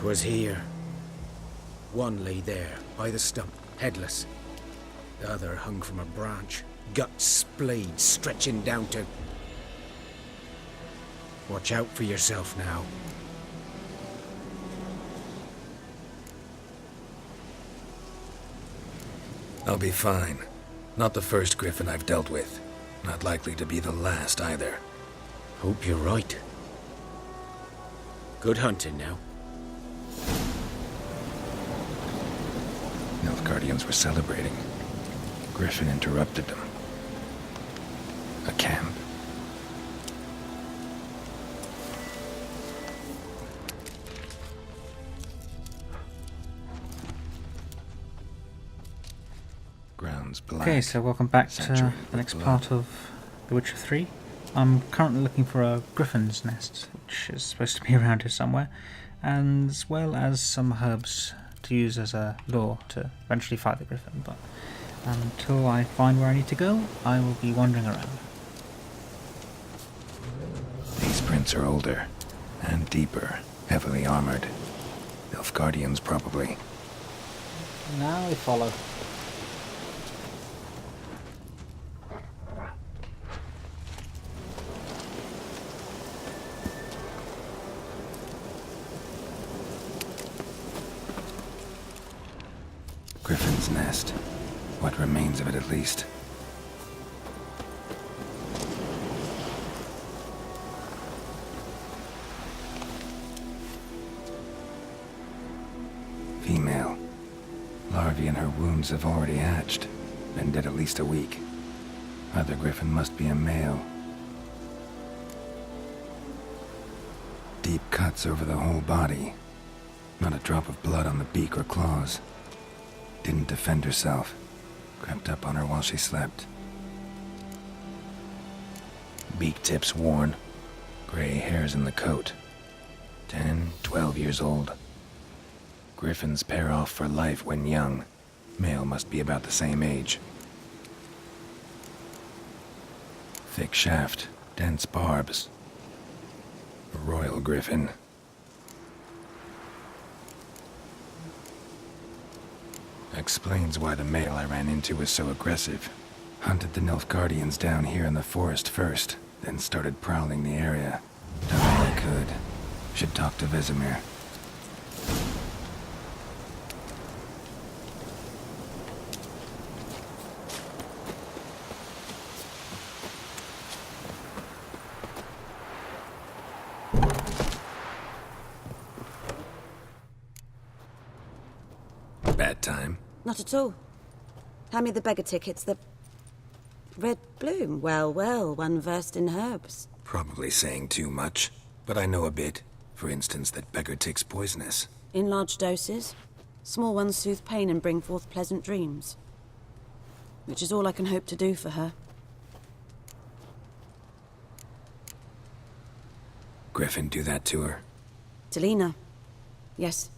'Twas here. One lay there, by the stump, headless. The other hung from a branch, guts splayed, stretching down to... Watch out for yourself now. I'll be fine. Not the first griffin I've dealt with. Not likely to be the last either. Hope you're right. Good hunting now. Nilfgaardians were celebrating. Griffin interrupted them. A camp. Grounds black. Okay, so welcome back to the next part of The Witcher 3. I'm currently looking for a griffin's nest, which is supposed to be around here somewhere, and as well as some herbs to use as a lure to eventually fight the griffin, but until I find where I need to go, I will be wandering around. These prints are older and deeper, heavily armored. Nilfgaardians probably. Now we follow. Griffin's nest. What remains of it, at least. Female. Larvae in her wounds have already hatched. Been dead at least a week. Other griffin must be a male. Deep cuts over the whole body. Not a drop of blood on the beak or claws. Didn't defend herself. Crept up on her while she slept. Beak tips worn. Gray hairs in the coat. 10, 12 years old. Griffins pair off for life when young. Male must be about the same age. Thick shaft, dense barbs. A royal griffin. Explains why the male I ran into was so aggressive. Hunted the Nilfgaardians down here in the forest first, then started prowling the area. Done all I could. Should talk to Vesemir. Bad time. Not at all. Hand me the beggar tickets, the... Red bloom. Well, well, one versed in herbs. Probably saying too much, but I know a bit. For instance, that beggar tick's poisonous. In large doses. Small ones soothe pain and bring forth pleasant dreams. Which is all I can hope to do for her. Griffin do that to her? To Lena. Yes.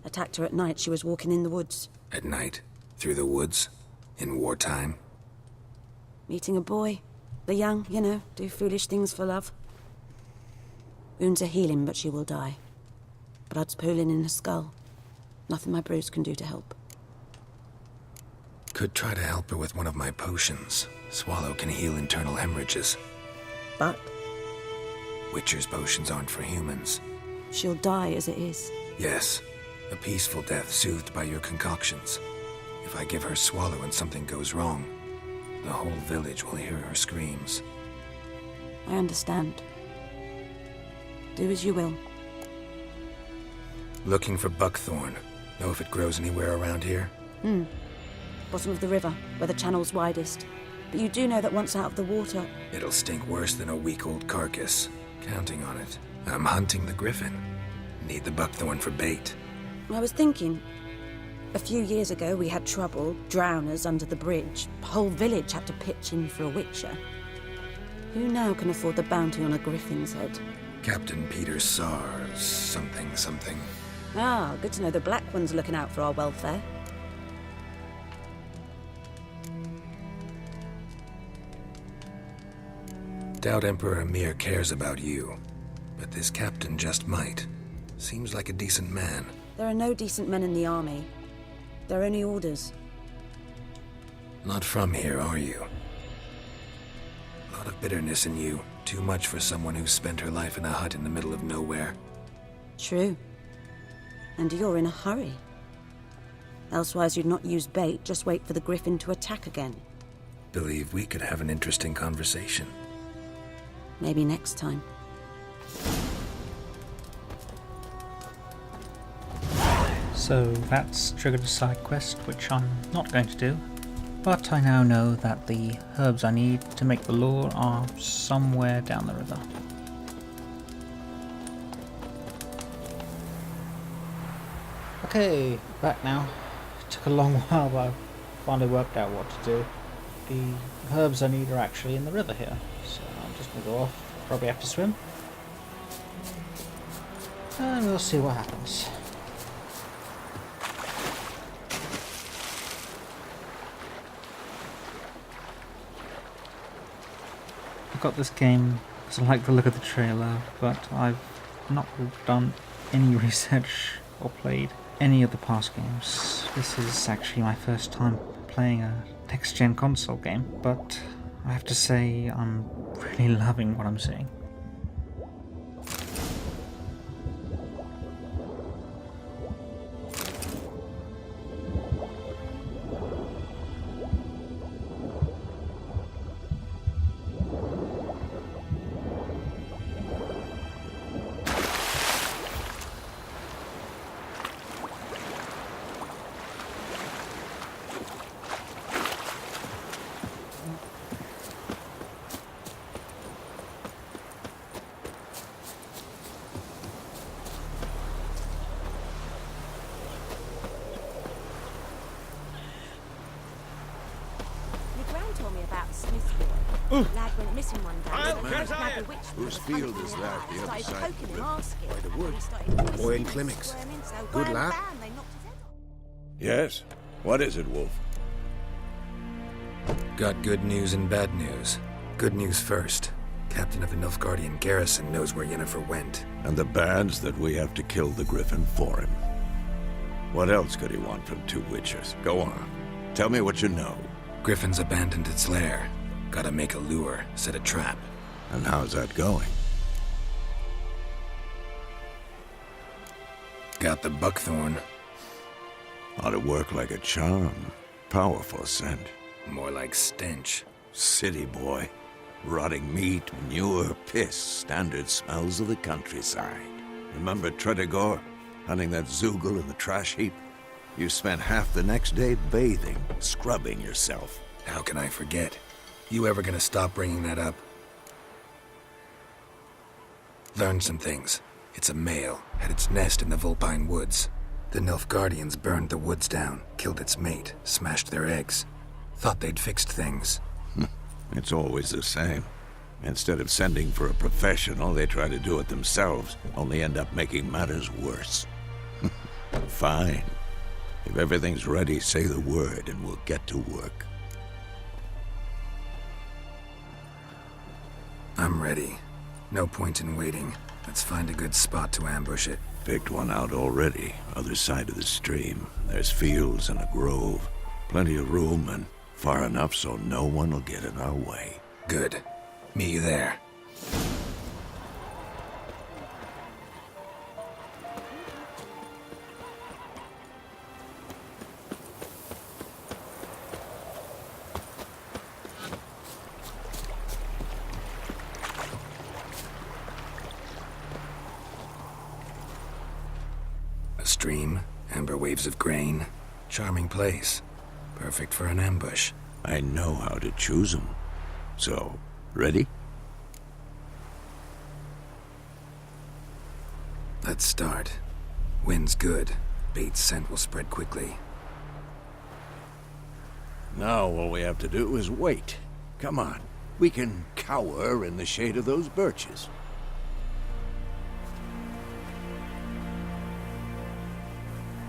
Attacked her at night. She was walking in the woods. At night? Through the woods? In wartime? Meeting a boy. The young, you know, do foolish things for love. Wounds are healing, but she will die. Blood's pooling in her skull. Nothing my brews can do to help. Could try to help her with one of my potions. Swallow can heal internal hemorrhages. But Witcher's potions aren't for humans. she'll die as it is. Yes. A peaceful death soothed by your concoctions. If I give her Swallow and something goes wrong, the whole village will hear her screams. I understand. Do as you will. Looking for buckthorn. Know if it grows anywhere around here? Bottom of the river, where the channel's widest. But you do know that once out of the water... It'll stink worse than a week-old carcass. Counting on it. I'm hunting the griffin. Need the buckthorn for bait. I was thinking... A few years ago we had trouble, drowners under the bridge. The whole village had to pitch in for a witcher. Who now can afford the bounty on a griffin's head? Captain Peter Sars, something. Ah, good to know the Black One's looking out for our welfare. Doubt Emperor Emir cares about you, but this captain just might. Seems like a decent man. There are no decent men in the army. They're only orders. Not from here, are you? A lot of bitterness in you. Too much for someone who spent her life in a hut in the middle of nowhere. True. And you're in a hurry. Elsewise you'd not use bait, just wait for the griffin to attack again. Believe we could have an interesting conversation. Maybe next time. So that's triggered a side quest, which I'm not going to do. But I now know that the herbs I need to make the lure are somewhere down the river. Okay, back now. It took a long while, but I finally worked out what to do. The herbs I need are actually in the river here, so I'm just going to go off. Probably have to swim. And we'll see what happens. I got this game because I like the look of the trailer, but I've not done any research or played any of the past games. This is actually my first time playing a next-gen console game, but I have to say I'm really loving what I'm seeing. Told me about Smith's boy. The lad went missing one day. Whose field is that, the other side of the river? By the wood. Boy in Climmix. Good lad. Yes? What is it, Wolf? Got good news and bad news. Good news first. Captain of the Nilfgaardian garrison knows where Yennefer went. And the bad's that we have to kill the Griffin for him. What else could he want from two witchers? Go on. Tell me what you know. Griffin's abandoned its lair. Gotta make a lure, set a trap. And how's that going? Got the buckthorn. Ought to work like a charm. Powerful scent. More like stench. City boy. Rotting meat, manure, piss. Standard smells of the countryside. Remember Tredegor? Hunting that Zoogle in the trash heap? You spent half the next day bathing, scrubbing yourself. How can I forget? You ever gonna stop bringing that up? Learned some things. It's a male, had its nest in the Vulpine Woods. The Nilfgaardians burned the woods down, killed its mate, smashed their eggs. Thought they'd fixed things. It's always the same. Instead of sending for a professional, they try to do it themselves, only end up making matters worse. Fine. If everything's ready, say the word and we'll get to work. I'm ready. No point in waiting. Let's find a good spot to ambush it. Picked one out already, other side of the stream. There's fields and a grove. Plenty of room and far enough so no one will get in our way. Good. Meet you there. A stream, amber waves of grain. Charming place. Perfect for an ambush. I know how to choose them. So, ready? Let's start. Wind's good. Bait's scent will spread quickly. Now all we have to do is wait. Come on. We can cower in the shade of those birches.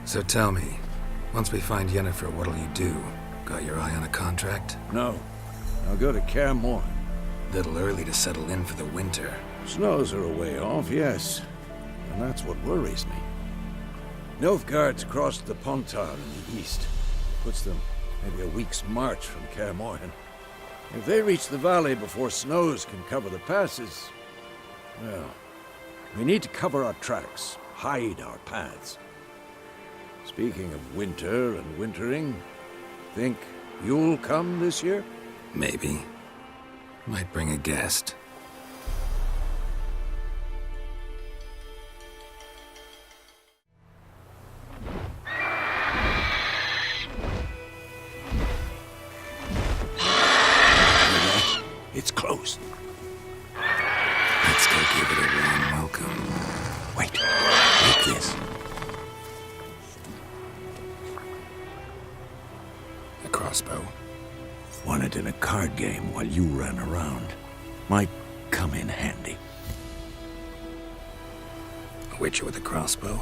So tell me, once we find Yennefer, what'll you do? Got your eye on a contract? No. I'll go to Kaer Little early to settle in for the winter. Snows are a way off, yes. and that's what worries me. Nilfgaard's crossed the Pontar in the east. Puts them maybe a week's march from Kaer Morhen. If they reach the valley before snows can cover the passes, well, we need to cover our tracks, hide our paths. Speaking of winter and wintering, think you'll come this year? Maybe. Might bring a guest. It's close. Let's go give it a warm welcome. Wait, take this. A crossbow. Won it in a card game while you ran around. Might come in handy. A witcher with a crossbow?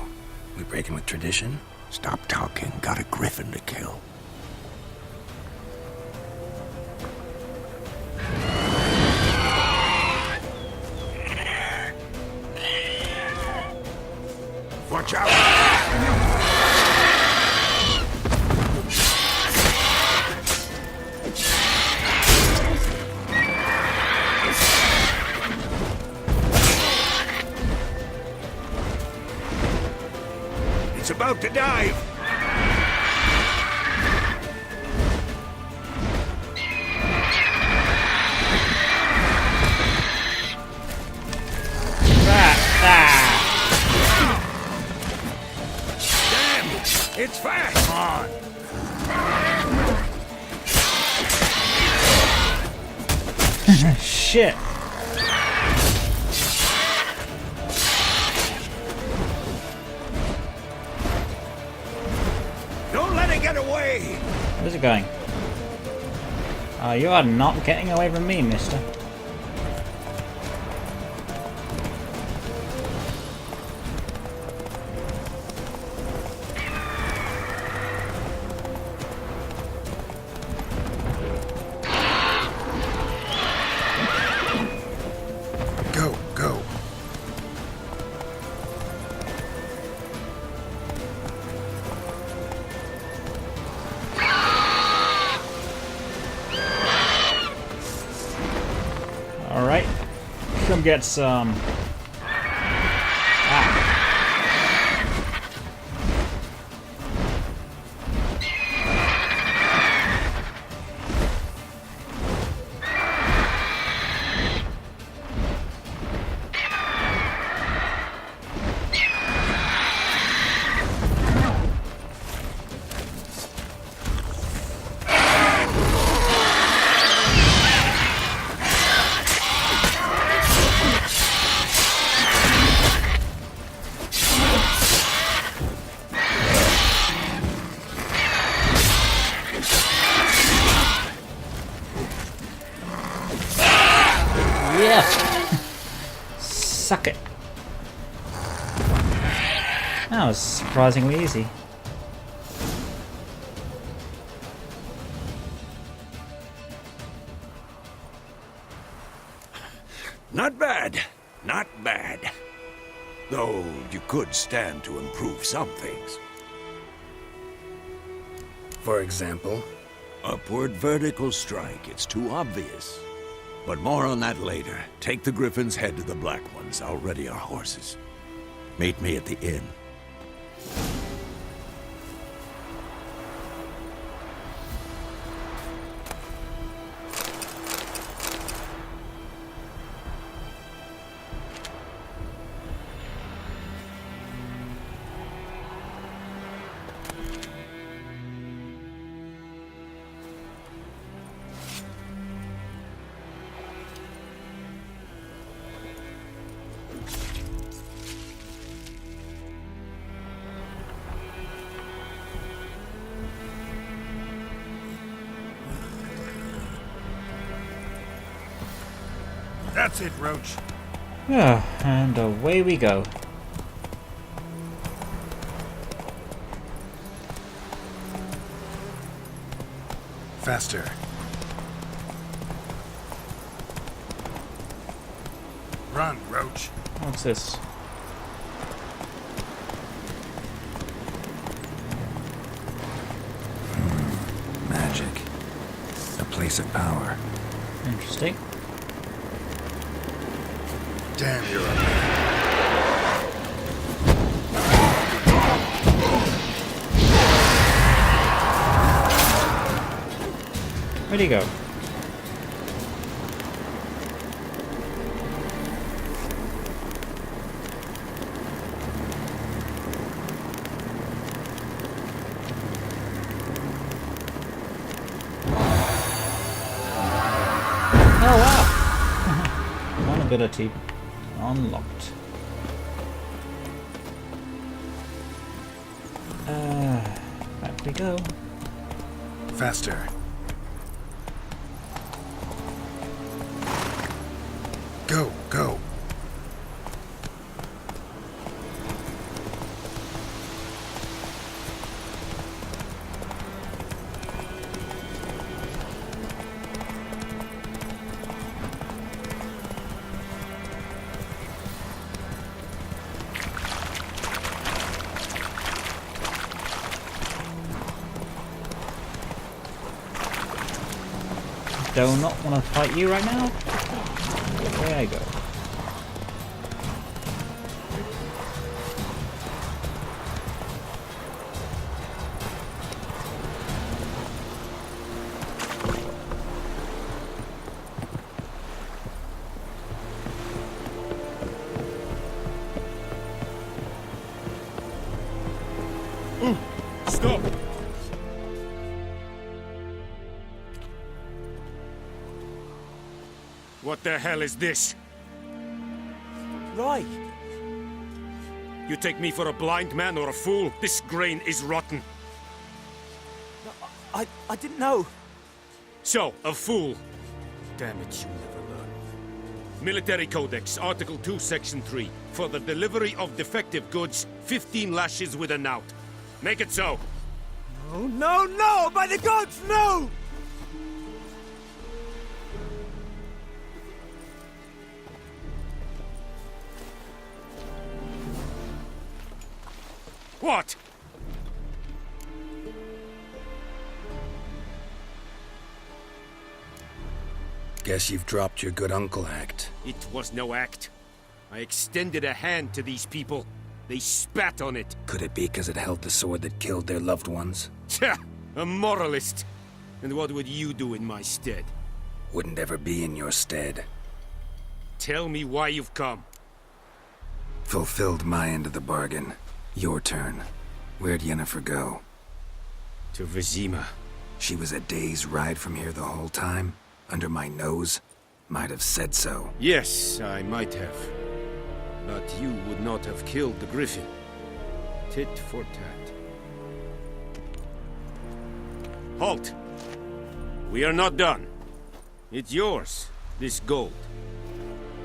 We breaking with tradition? Stop talking. Got a griffin to kill. Watch out! It's about to dive! It's fast! Come on! Shit. Don't let it get away! Where's it going? Oh, you are not getting away from me, mister. Go, go. Alright. Come get some. Yeah. Suck it. That was surprisingly easy. Not bad. Not bad. Though you could stand to improve some things. For example? Upward vertical strike. It's too obvious. But more on that later. Take the Griffin's head to the Black Ones. I'll ready our horses. Meet me at the inn. That's it, Roach. Yeah, and away we go. Faster. Run, Roach. What's this? place of power. Interesting. Damn, you're a man. Where'd he go? Oh wow! One ability unlocked. Back we go. Faster. Go, go. Do not want to fight you right now. There I go. Stop! What the hell is this? Right. You take me for a blind man or a fool? This grain is rotten. I didn't know. So, a fool. Damn it, you'll never learn. Military Codex, Article 2, Section 3. For the delivery of defective goods, 15 lashes with a knout. Make it so. Oh, no, no! By the gods, no! What? Guess you've dropped your good uncle act. It was no act. I extended a hand to these people. They spat on it. Could it be because it held the sword that killed their loved ones? Tja, a moralist. And what would you do in my stead? Wouldn't ever be in your stead. Tell me why you've come. Fulfilled my end of the bargain. Your turn. Where'd Yennefer go? To Vizima. She was a day's ride from here the whole time? Under my nose? Might have said so. Yes, I might have. But you would not have killed the Griffin. Tit for tat. Halt! We are not done. It's yours, this gold.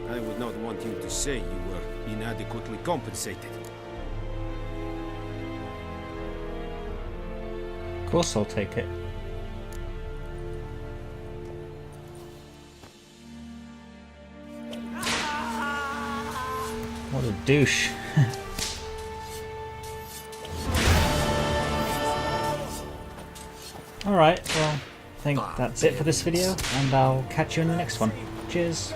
I would not want you to say you were inadequately compensated. Of course I'll take it. What a douche. Alright, well, I think that's it for this video, and I'll catch you in the next one. Cheers.